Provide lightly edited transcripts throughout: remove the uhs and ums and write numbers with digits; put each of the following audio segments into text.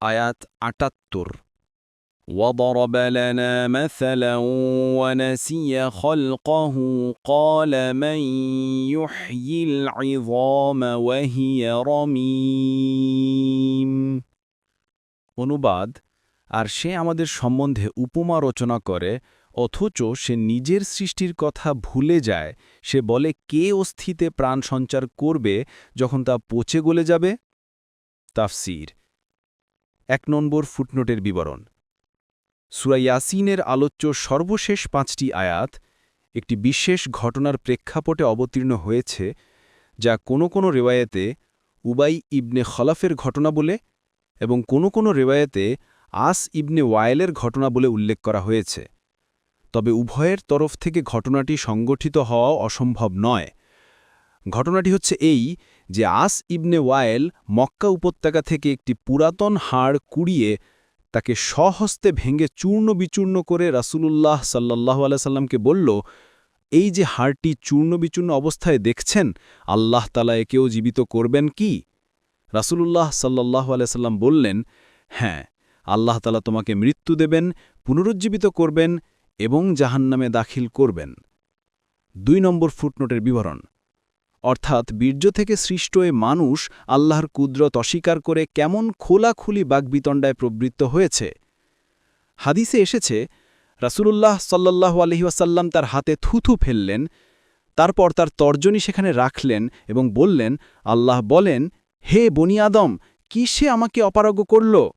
আয়াত ৭৮ وضرب لنا مثلا ونسي خلقه قال من يحيي العظام وهي رميم অনুবাদ আর সে আমাদের সম্বন্ধে উপমা রচনা করে অথচ সে নিজের সৃষ্টির কথা ভুলে যায় সে বলে কে অস্থিতে প্রাণ সঞ্চার করবে যখন তা পচে গলে যাবে তাফসীর ১ নম্বর ফুটনোটের বিবরণ সূরা ইয়াসিনের আলোচ্য সর্বশেষ ৫টি আয়াত একটি বিশেষ ঘটনার প্রেক্ষাপটে অবতীর্ণ হয়েছে যা কোনো কোনো রেওয়ায়েতে উবাই ইবনে খলাফের ঘটনা বলে এবং কোনো কোনো রেওয়ায়েতে আস ইবনে ওয়াইলের ঘটনা বলে উল্লেখ করা হয়েছে তবে উভয়ের তরফ থেকে ঘটনাটি সংগঠিত হওয়াও অসম্ভব নয় ঘটনাটি হচ্ছে এই যে আস ইবনে ওয়াইল মক্কা উপত্যকা থেকে একটি পুরাতন হাড় কুড়িয়ে তাকে স্বহস্তে ভেঙে চূর্ণ বিচূর্ণ করে রাসূলুল্লাহ সাল্লাল্লাহু আলাইহি সাল্লামকে বলল এই যে হাড়টি চূর্ণ বিচূর্ণ অবস্থায় দেখছেন আল্লাহ তাআলা একেও জীবিত করবেন কি রাসূলুল্লাহ সাল্লাল্লাহু আলাইহি সাল্লাম বললেন হ্যাঁ আল্লাহ তাআলা তোমাকে মৃত্যু দেবেন পুনরুজ্জীবিত করবেন এবং জাহান্নামে দাখিল করবেন ২ নম্বর ফুটনোটের বিবরণ অর্থাৎ বীর্য থেকে সৃষ্ট এ মানুষ আল্লাহর কুদরত অস্বীকার করে কেমন খোলাখুলি বাগবিতণ্ডায় প্রবৃত্ত হয়েছে হাদিসে এসেছে রাসূলুল্লাহ সাল্লাল্লাহু আলাইহি ওয়াসাল্লাম তার হাতে থুথু ফেললেন তারপর তার তর্জনী সেখানে রাখলেন এবং বললেন আল্লাহ বলেন হে বনি আদম কি সে আমাকে অপারগ করল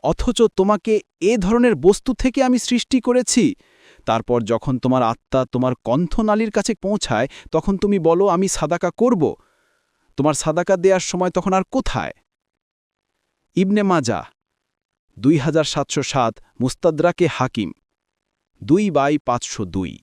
অথচ তোমাকে এ ধরনের বস্তু থেকে আমি সৃষ্টি করেছি তারপর যখন তোমার আত্মা তোমার কণ্ঠনালীর কাছে পৌঁছায় তখন তুমি বলো আমি সাদাকা করব তোমার সাদাকা দেওয়ার সময় তখন আর কোথায় ইবনে মাজাহ ২৭০৭ মুস্তাদরাকে হাকিম ২/৫০২